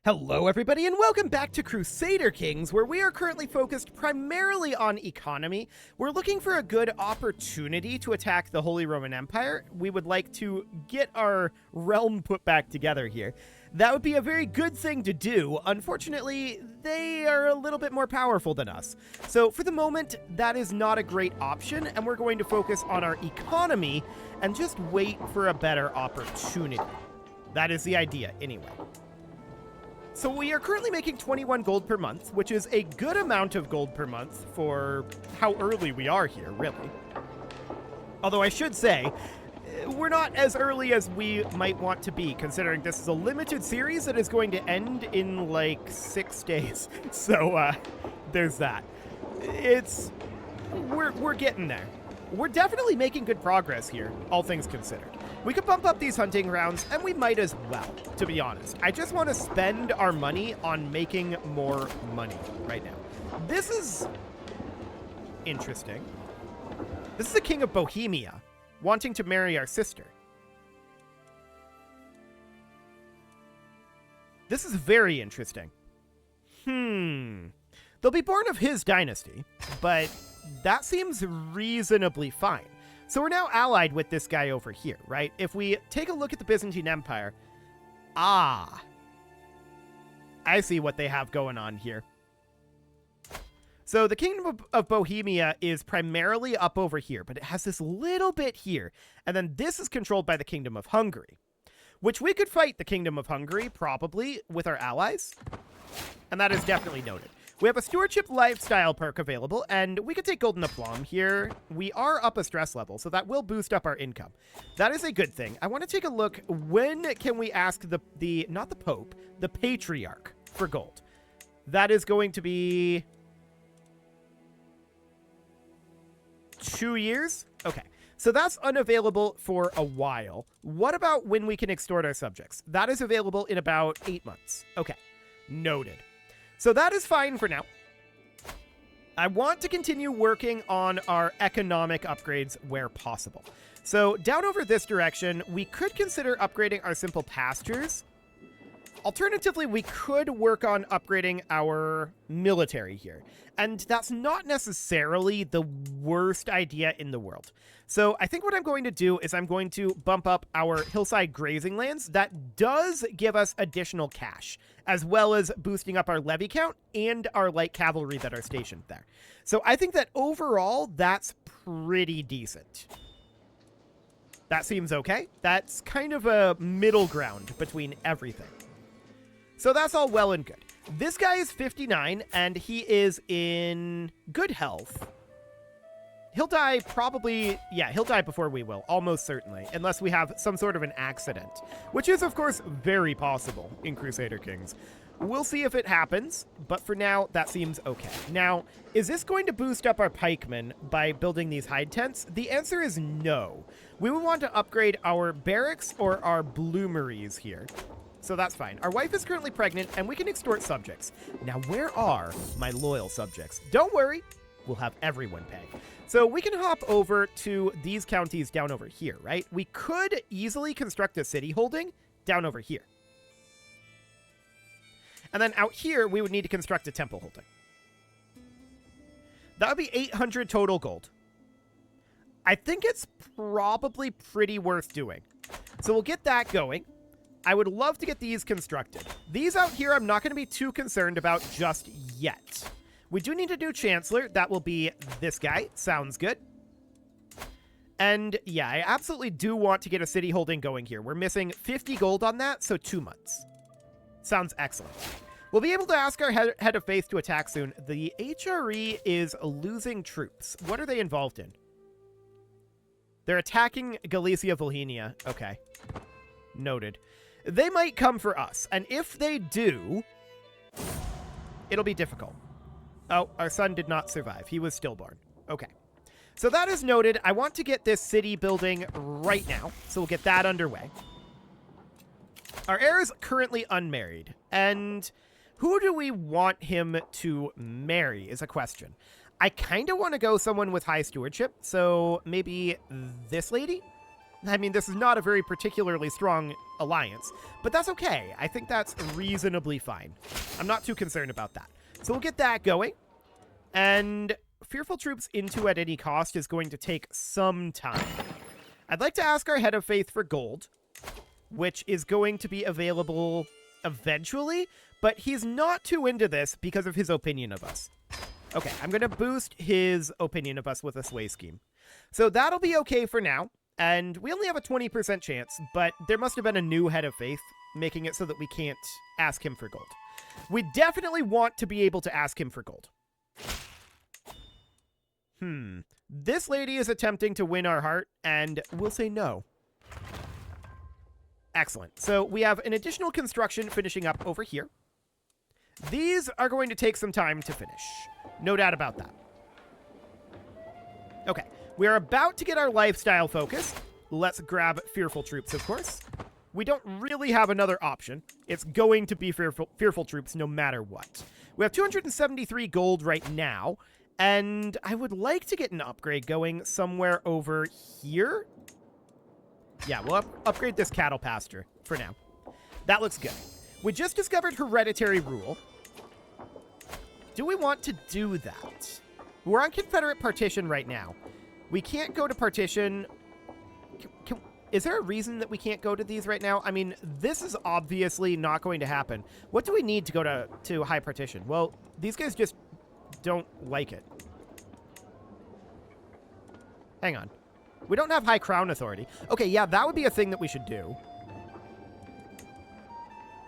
Hello everybody and welcome back to Crusader Kings, where we are currently focused primarily on economy. We're looking for a good opportunity to attack the Holy Roman Empire. We would like to get our realm put back together here. That would be a very good thing to do. Unfortunately, they are a little bit more powerful than us. So for the moment, that is not a great option, and we're going to focus on our economy and just wait for a better opportunity. That is the idea anyway. So we are currently making 21 gold per month, which is a good amount of gold per month for how early we are here, really. Although I should say, we're not as early as we might want to be, considering this is a limited series that is going to end in like 6 days. So there's that. We're getting there. We're definitely making good progress here, all things considered. We could bump up these hunting grounds, and we might as well, to be honest. I just want to spend our money on making more money right now. This is interesting. This is the King of Bohemia wanting to marry our sister. This is very interesting. They'll be born of his dynasty, but that seems reasonably fine. So we're now allied with this guy over here, right? If we take a look at the Byzantine Empire, I see what they have going on here. So the Kingdom of Bohemia is primarily up over here, but it has this little bit here. And then this is controlled by the Kingdom of Hungary, which we could fight the Kingdom of Hungary, probably, with our allies. And that is definitely noted. We have a stewardship lifestyle perk available, and we can take golden aplomb here. We are up a stress level, so that will boost up our income. That is a good thing. I want to take a look. When can we ask not the Pope, the Patriarch for gold? That is going to be 2 years? Okay. So that's unavailable for a while. What about when we can extort our subjects? That is available in about 8 months. Okay. Noted. So that is fine for now. I want to continue working on our economic upgrades where possible. So down over this direction, we could consider upgrading our simple pastures. Alternatively, we could work on upgrading our military here. And that's not necessarily the worst idea in the world. So I think what I'm going to do is I'm going to bump up our hillside grazing lands. That does give us additional cash, as well as boosting up our levy count and our light cavalry that are stationed there. So I think that overall, that's pretty decent. That seems okay. That's kind of a middle ground between everything. So that's all well and good. This guy is 59, and he is in good health. He'll die probably, he'll die before we will, almost certainly, unless we have some sort of an accident, which is, of course, very possible in Crusader Kings. We'll see if it happens, but for now, that seems okay. Now, is this going to boost up our pikemen by building these hide tents? The answer is no. We would want to upgrade our barracks or our bloomeries here. So that's fine. Our wife is currently pregnant, and we can extort subjects. Now, where are my loyal subjects? Don't worry. We'll have everyone pay. So we can hop over to these counties down over here, right? We could easily construct a city holding down over here. And then out here, we would need to construct a temple holding. That would be 800 total gold. I think it's probably pretty worth doing. So we'll get that going. I would love to get these constructed. These out here, I'm not going to be too concerned about just yet. We do need a new chancellor. That will be this guy. Sounds good. And yeah, I absolutely do want to get a city holding going here. We're missing 50 gold on that, so 2 months. Sounds excellent. We'll be able to ask our head of faith to attack soon. The HRE is losing troops. What are they involved in? They're attacking Galicia Volhynia. Okay. Noted. They might come for us, and if they do, it'll be difficult. Oh, our son did not survive. He was stillborn. Okay. So that is noted. I want to get this city building right now, so we'll get that underway. Our heir is currently unmarried, and who do we want him to marry is a question. I kind of want to go someone with high stewardship, so maybe this lady? I mean, this is not a very particularly strong alliance, but that's okay. I think that's reasonably fine. I'm not too concerned about that. So we'll get that going. And Fearful Troops into at any cost is going to take some time. I'd like to ask our Head of Faith for gold, which is going to be available eventually, but he's not too into this because of his opinion of us. Okay, I'm going to boost his opinion of us with a sway scheme. So that'll be okay for now, and we only have a 20% chance, but there must have been a new Head of Faith, making it so that we can't ask him for gold. We definitely want to be able to ask him for gold. This lady is attempting to win our heart, and we'll say no. Excellent. So we have an additional construction finishing up over here. These are going to take some time to finish. No doubt about that. Okay. We are about to get our lifestyle focus. Let's grab Fearful Troops, of course. We don't really have another option. It's going to be Fearful Troops no matter what. We have 273 gold right now, and I would like to get an upgrade going somewhere over here. Yeah, we'll upgrade this cattle pasture for now. That looks good. We just discovered hereditary rule. Do we want to do that? We're on Confederate partition right now. We can't go to partition. Is there a reason that we can't go to these right now? I mean, this is obviously not going to happen. What do we need to go to high partition? Well, these guys just don't like it. Hang on. We don't have high crown authority. Okay, yeah, that would be a thing that we should do.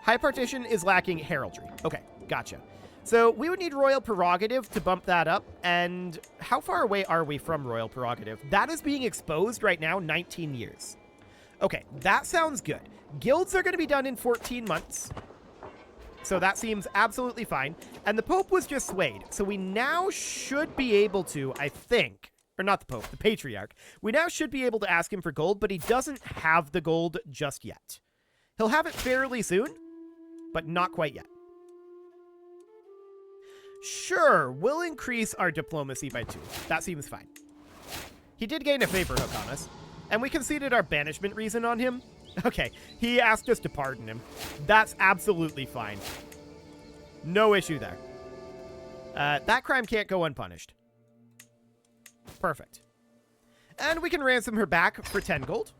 High partition is lacking heraldry. Okay, gotcha. So we would need royal prerogative to bump that up. And how far away are we from royal prerogative? That is being exposed right now, 19 years. Okay, that sounds good. Guilds are going to be done in 14 months. So that seems absolutely fine. And the Pope was just swayed. So we now should be able to, I think, or not the Pope, the Patriarch. We now should be able to ask him for gold, but he doesn't have the gold just yet. He'll have it fairly soon, but not quite yet. Sure, we'll increase our diplomacy by 2. That seems fine. He did gain a favor hook on us, and we conceded our banishment reason on him. Okay, he asked us to pardon him. That's absolutely fine. No issue there. That crime can't go unpunished. Perfect. And we can ransom her back for 10 gold.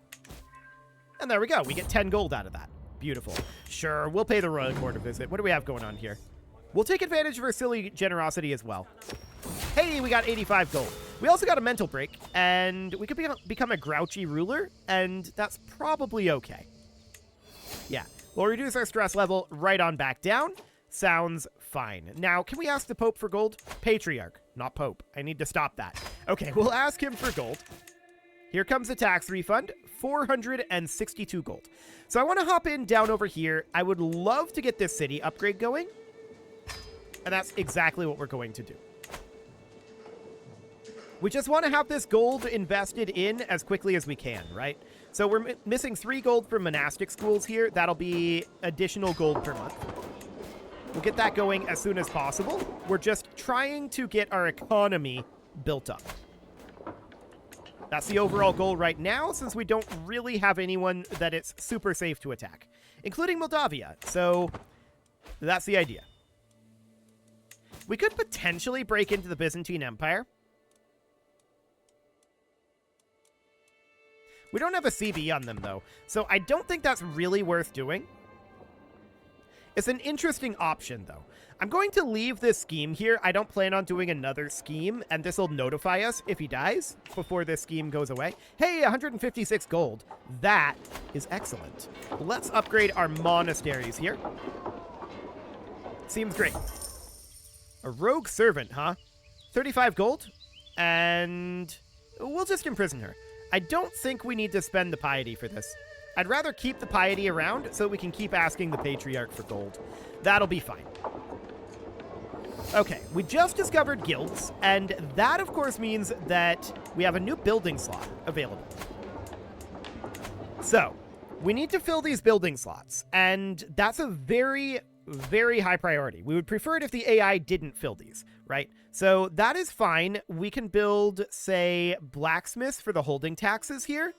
And there we go. We get 10 gold out of that. Beautiful. Sure, we'll pay the royal court a visit. What do we have going on here? We'll take advantage of her silly generosity as well. Hey, we got 85 gold. We also got a mental break, and we could become a grouchy ruler, and that's probably okay. Yeah, we'll reduce our stress level right on back down. Sounds fine. Now, can we ask the Pope for gold? Patriarch, not Pope. I need to stop that. Okay, we'll ask him for gold. Here comes the tax refund, 462 gold. So I want to hop in down over here. I would love to get this city upgrade going. And that's exactly what we're going to do. We just want to have this gold invested in as quickly as we can, right? So we're missing 3 gold from monastic schools here. That'll be additional gold per month. We'll get that going as soon as possible. We're just trying to get our economy built up. That's the overall goal right now, since we don't really have anyone that it's super safe to attack, including Moldavia. So that's the idea. We could potentially break into the Byzantine Empire. We don't have a CB on them, though, so I don't think that's really worth doing. It's an interesting option, though. I'm going to leave this scheme here. I don't plan on doing another scheme, and this will notify us if he dies before this scheme goes away. Hey, 156 gold. That is excellent. Let's upgrade our monasteries here. Seems great. A rogue servant, huh? 35 gold, and we'll just imprison her. I don't think we need to spend the piety for this. I'd rather keep the piety around so we can keep asking the Patriarch for gold. That'll be fine. Okay, we just discovered guilds, and that, of course, means that we have a new building slot available. So, we need to fill these building slots, and that's a very, very high priority. We would prefer it if the AI didn't fill these, right? So that is fine. We can build, say, blacksmiths for the holding taxes here.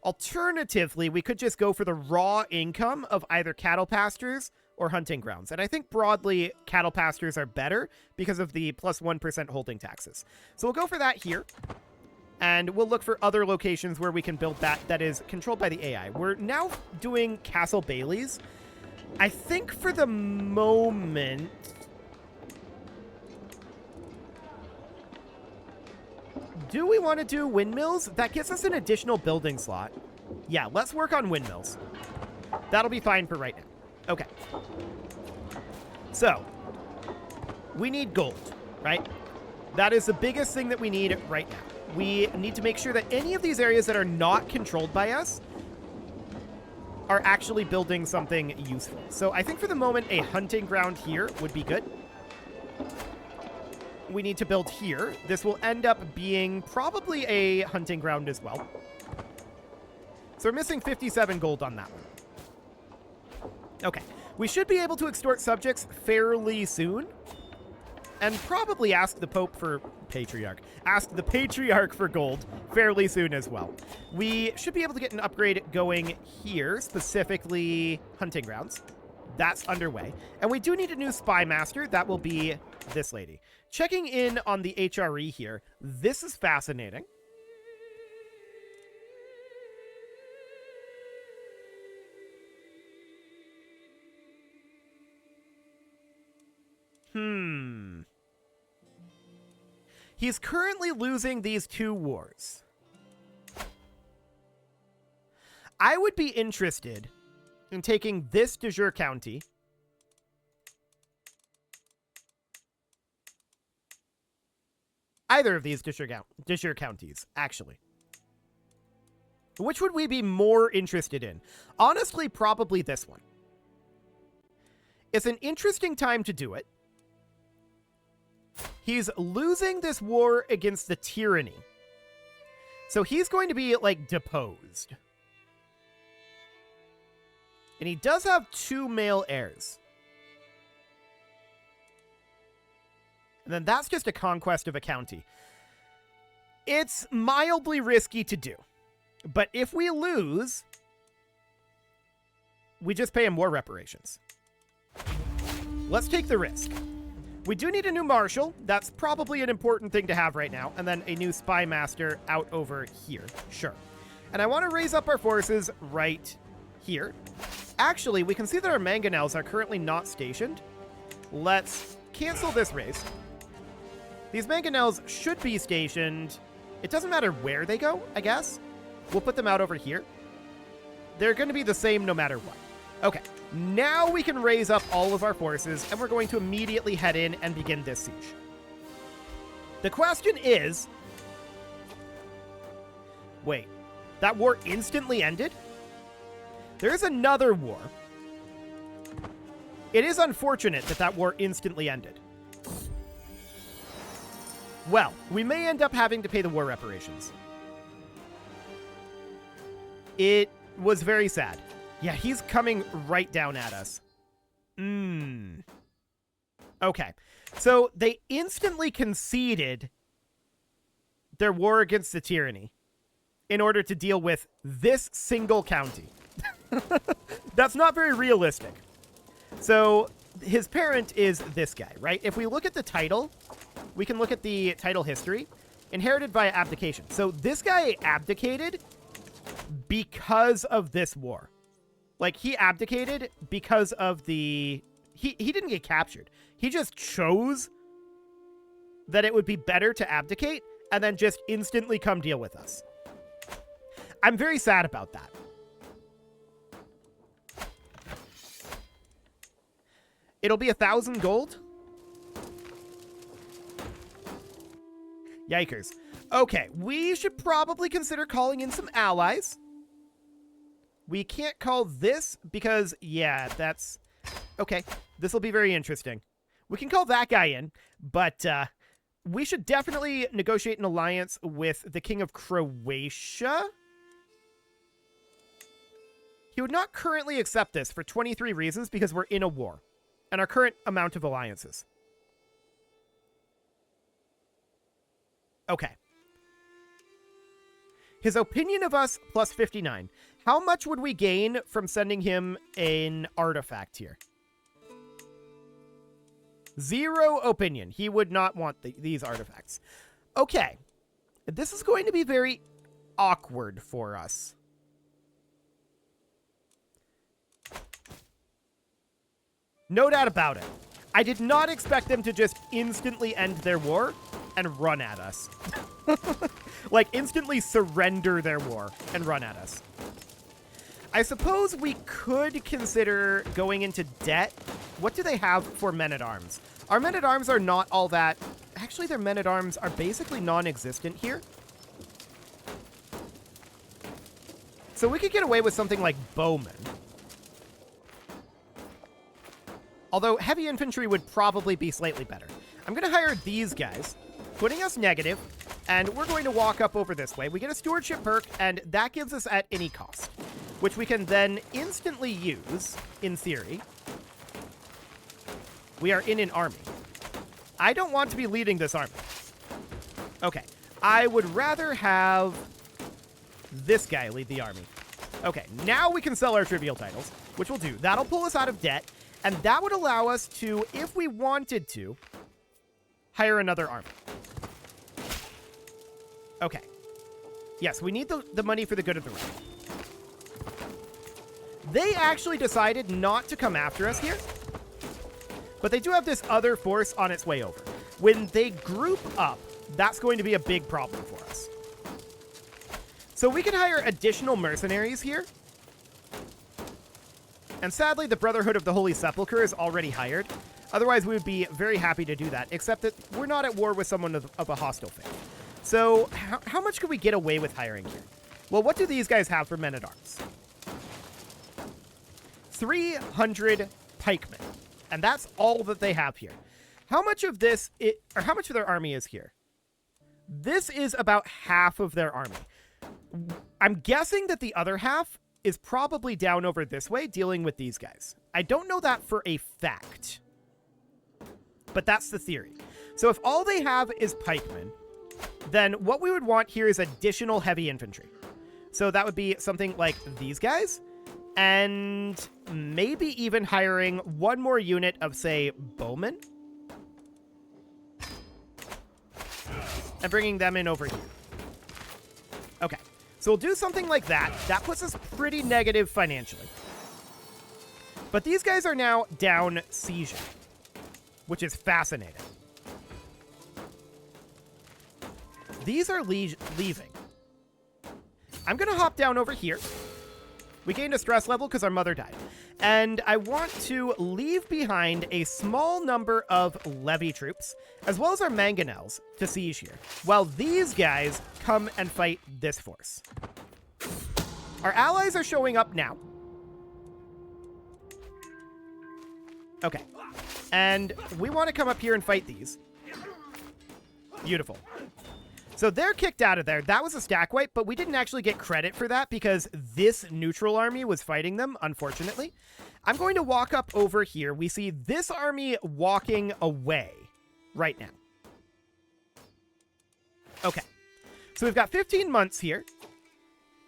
Alternatively, we could just go for the raw income of either cattle pastures or hunting grounds. And I think broadly, cattle pastures are better because of the plus 1% holding taxes. So we'll go for that here. And we'll look for other locations where we can build that is controlled by the AI. We're now doing Castle Baileys. I think for the moment... Do we want to do windmills? That gives us an additional building slot. Yeah, let's work on windmills. That'll be fine for right now. Okay. So, we need gold, right? That is the biggest thing that we need right now. We need to make sure that any of these areas that are not controlled by us are actually building something useful. So I think for the moment, a hunting ground here would be good. We need to build here. This will end up being probably a hunting ground as well. So we're missing 57 gold on that one. Okay. We should be able to extort subjects fairly soon. And probably ask the Pope for... Patriarch. Ask the Patriarch for gold fairly soon as well. We should be able to get an upgrade going here, specifically hunting grounds. That's underway. And we do need a new spy master. That will be this lady. Checking in on the HRE here. This is fascinating. He's currently losing these 2 wars. I would be interested in taking this de jure county either of these de jure counties, actually. Which would we be more interested in? Honestly, probably this one. It's an interesting time to do it. He's losing this war against the tyranny. So he's going to be, like, deposed. And he does have 2 male heirs. And then that's just a conquest of a county. It's mildly risky to do. But if we lose, we just pay him war reparations. Let's take the risk. We do need a new marshal. That's probably an important thing to have right now. And then a new spy master out over here. Sure. And I want to raise up our forces right here. Actually, we can see that our mangonels are currently not stationed. Let's cancel this race. These mangonels should be stationed. It doesn't matter where they go, I guess. We'll put them out over here. They're going to be the same no matter what. Okay. Now we can raise up all of our forces, and we're going to immediately head in and begin this siege. The question is... Wait, that war instantly ended? There is another war. It is unfortunate that that war instantly ended. Well, we may end up having to pay the war reparations. It was very sad. Yeah, he's coming right down at us. Okay. So they instantly conceded their war against the tyranny in order to deal with this single county. That's not very realistic. So his parent is this guy, right? If we look at the title, we can look at the title history. Inherited via abdication. So this guy abdicated because of this war. Like, he abdicated because of the... He didn't get captured. He just chose that it would be better to abdicate and then just instantly come deal with us. I'm very sad about that. It'll be 1,000 gold. Yikers. Okay, we should probably consider calling in some allies. We can't call this because, yeah, that's... Okay, this will be very interesting. We can call that guy in, but we should definitely negotiate an alliance with the King of Croatia. He would not currently accept this for 23 reasons because we're in a war and our current amount of alliances. Okay. His opinion of us plus 59. How much would we gain from sending him an artifact here? 0 opinion. He would not want these artifacts. Okay. This is going to be very awkward for us. No doubt about it. I did not expect them to just instantly end their war and run at us. Like, instantly surrender their war and run at us. I suppose we could consider going into debt. What do they have for men-at-arms? Our men-at-arms are not all that... Actually, their men-at-arms are basically non-existent here. So we could get away with something like bowmen. Although heavy infantry would probably be slightly better. I'm going to hire these guys, putting us negative, and we're going to walk up over this way. We get a stewardship perk, and that gives us at any cost, which we can then instantly use, in theory. We are in an army. I don't want to be leading this army. Okay. I would rather have this guy lead the army. Okay, now we can sell our trivial titles, which we'll do. That'll pull us out of debt, and that would allow us to, if we wanted to, hire another army. Okay. Yes, we need the money for the good of the realm. They actually decided not to come after us here, but they do have this other force on its way over. When they group up, that's going to be a big problem for us. So we can hire additional mercenaries here. And sadly, the Brotherhood of the Holy Sepulchre is already hired. Otherwise, we would be very happy to do that, except that we're not at war with someone of a hostile faith. So how much could we get away with hiring here? Well, what do these guys have for men-at-arms? 300 pikemen. And that's all that they have here. How much of this, or how much of their army is here? This is about half of their army. I'm guessing that the other half is probably down over this way dealing with these guys. I don't know that for a fact, but that's the theory. So if all they have is pikemen, then what we would want here is additional heavy infantry. So that would be something like these guys, and maybe even hiring one more unit of, say, bowmen, and bringing them in over here. Okay, so we'll do something like that. That puts us pretty negative financially. But these guys are now down Seizure, which is fascinating. These are leaving. I'm going to hop down over here. We gained a stress level because our mother died. And I want to leave behind a small number of levy troops, as well as our mangonels, to siege here, while these guys come and fight this force. Our allies are showing up now. Okay. And we want to come up here and fight these. Beautiful. So they're kicked out of there. That was a stack wipe, but we didn't actually get credit for that because this neutral army was fighting them, unfortunately. I'm going to walk up over here. We see this army walking away right now. Okay. So we've got 15 months here.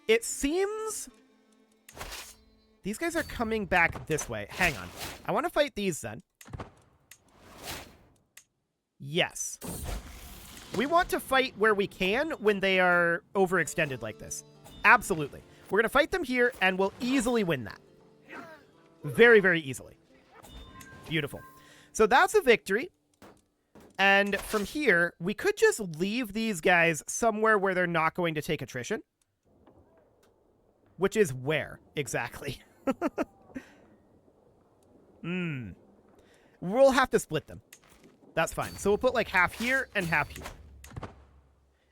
It seems these guys are coming back this way. Hang on. I want to fight these then. Yes. We want to fight where we can when they are overextended like this. Absolutely. We're going to fight them here, and we'll easily win that. Very, very easily. Beautiful. So that's a victory. And from here, we could just leave these guys somewhere where they're not going to take attrition. Which is where, exactly? We'll have to split them. That's fine. So we'll put like half here and half here.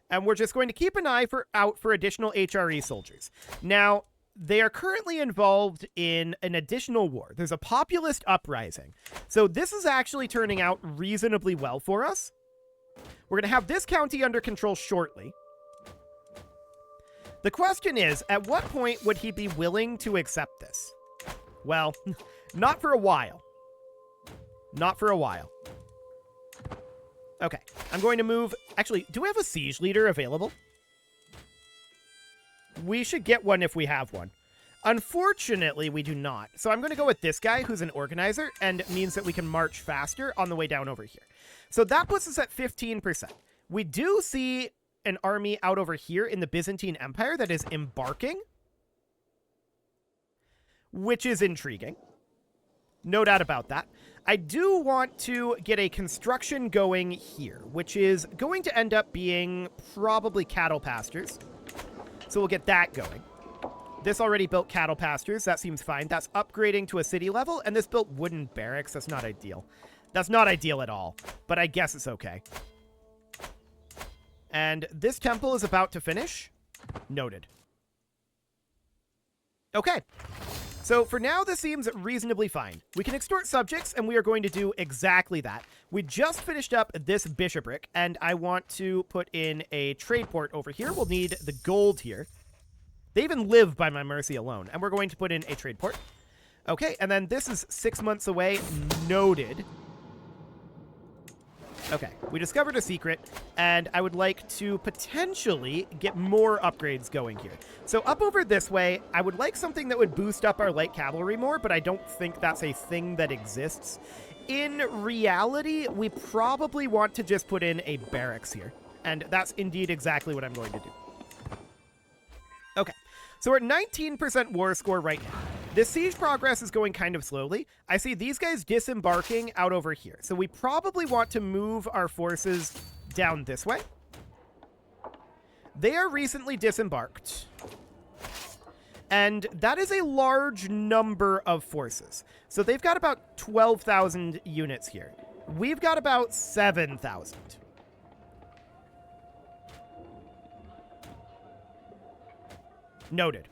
And we're just going to keep an eye out for additional HRE soldiers. Now, they are currently involved in an additional war. There's a populist uprising. So this is actually turning out reasonably well for us. We're going to have this county under control shortly. The question is, at what point would he be willing to accept this? Well, not for a while. Not for a while. Okay, I'm going to move... Actually, do we have a siege leader available? We should get one if we have one. Unfortunately, we do not. So I'm going to go with this guy, who's an organizer, and means that we can march faster on the way down over here. So that puts us at 15%. We do see an army out over here in the Byzantine Empire that is embarking, which is intriguing. No doubt about that. I do want to get a construction going here, which is going to end up being probably cattle pastures. So we'll get that going. This already built cattle pastures. That seems fine. That's upgrading to a city level. And this built wooden barracks. That's not ideal. That's not ideal at all. But I guess it's okay. And this temple is about to finish. Noted. Okay. So for now, this seems reasonably fine. We can extort subjects, and we are going to do exactly that. We just finished up this bishopric, and I want to put in a trade port over here. We'll need the gold here. They even live by my mercy alone, and we're going to put in a trade port. Okay, and then this is 6 months away. Noted. Okay, we discovered a secret, and I would like to potentially get more upgrades going here. So up over this way, I would like something that would boost up our light cavalry more, but I don't think that's a thing that exists. In reality, we probably want to just put in a barracks here, and that's indeed exactly what I'm going to do. Okay, so we're at 19% war score right now. This siege progress is going kind of slowly. I see these guys disembarking out over here. So we probably want to move our forces down this way. They are recently disembarked. And that is a large number of forces. So they've got about 12,000 units here. We've got about 7,000. Noted.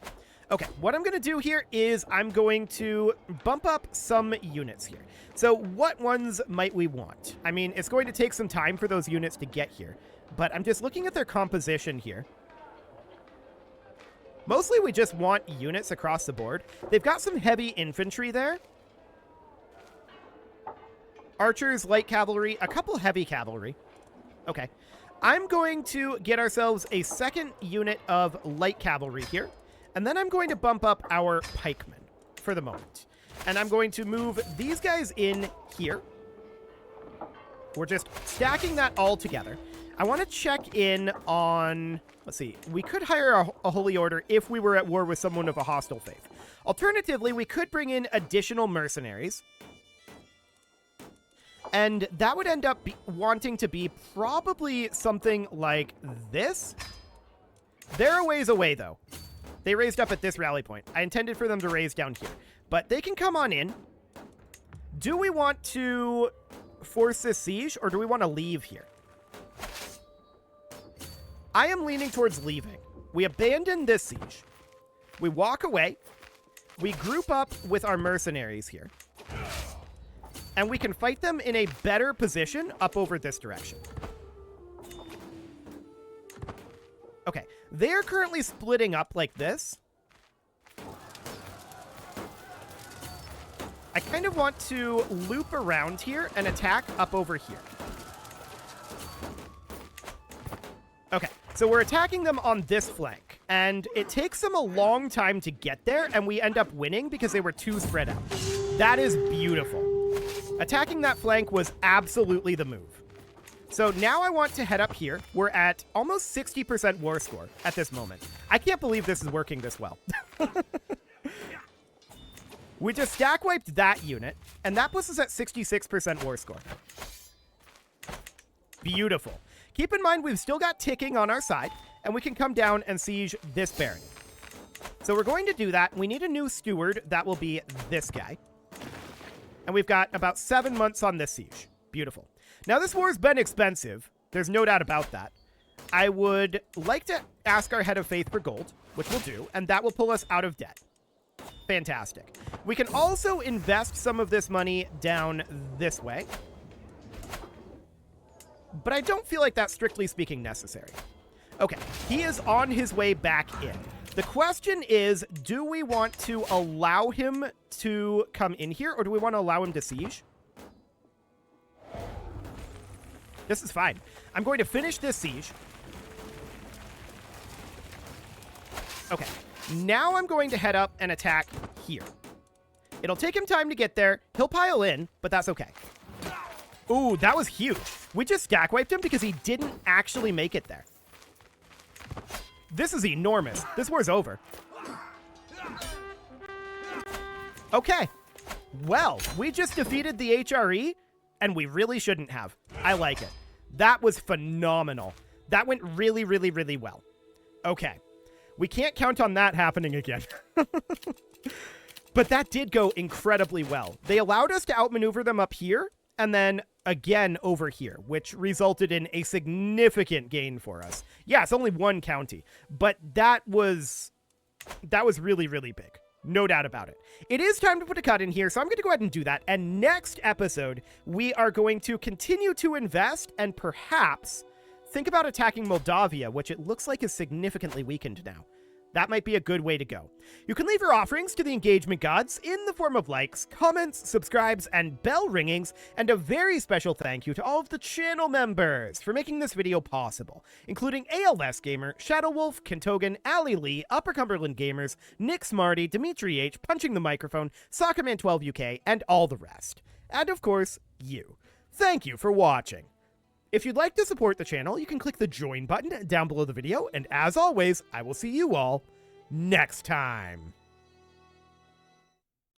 Okay, what I'm going to do here is I'm going to bump up some units here. So what ones might we want? I mean, it's going to take some time for those units to get here, but I'm just looking at their composition here. Mostly we just want units across the board. They've got some heavy infantry there. Archers, light cavalry, a couple heavy cavalry. Okay. I'm going to get ourselves a second unit of light cavalry here. And then I'm going to bump up our pikemen for the moment. And I'm going to move these guys in here. We're just stacking that all together. I want to check in on... Let's see. We could hire a holy order if we were at war with someone of a hostile faith. Alternatively, we could bring in additional mercenaries. And that would end up wanting to be probably something like this. They're a ways away, though. They raised up at this rally point. I intended for them to raise down here. But they can come on in. Do we want to force this siege, or do we want to leave here? I am leaning towards leaving. We abandon this siege. We walk away. We group up with our mercenaries here. And we can fight them in a better position up over this direction. Okay, they're currently splitting up like this. I kind of want to loop around here and attack up over here. Okay, so we're attacking them on this flank, and it takes them a long time to get there, and we end up winning because they were too spread out. That is beautiful. Attacking that flank was absolutely the move. So now I want to head up here. We're at almost 60% war score at this moment. I can't believe this is working this well. We just stack wiped that unit, and that puts us at 66% war score. Beautiful. Keep in mind we've still got ticking on our side, and we can come down and siege this barony. So we're going to do that. We need a new steward. That will be this guy. And we've got about 7 months on this siege. Beautiful. Now, this war's been expensive. There's no doubt about that. I would like to ask our head of faith for gold, which we'll do, and that will pull us out of debt. Fantastic. We can also invest some of this money down this way. But I don't feel like that's strictly speaking necessary. Okay, he is on his way back in. The question is, do we want to allow him to come in here, or do we want to allow him to siege? This is fine. I'm going to finish this siege. Okay, now I'm going to head up and attack here. It'll take him time to get there. He'll pile in, but that's okay. Ooh, that was huge. We just stack wiped him because he didn't actually make it there. This is enormous. This war's over. Okay. Well, we just defeated the HRE, and we really shouldn't have. I like it. That was phenomenal. That went really, really, really well. Okay. We can't count on that happening again. But that did go incredibly well. They allowed us to outmaneuver them up here, and then again over here, which resulted in a significant gain for us. Yeah, it's only one county, but that was really, really big. No doubt about it. It is time to put a cut in here, so I'm going to go ahead and do that. And next episode, we are going to continue to invest and perhaps think about attacking Moldavia, which it looks like is significantly weakened now. That might be a good way to go. You can leave your offerings to the engagement gods in the form of likes, comments, subscribes, and bell ringings, and a very special thank you to all of the channel members for making this video possible, including ALS Gamer, Shadow Wolf, Kentogan, Ali Lee, Upper Cumberland Gamers, Nick Smarty, Dimitri H, Punching the Microphone, Soccerman12 UK, and all the rest. And of course, you. Thank you for watching. If you'd like to support the channel, you can click the join button down below the video, and as always, I will see you all next time.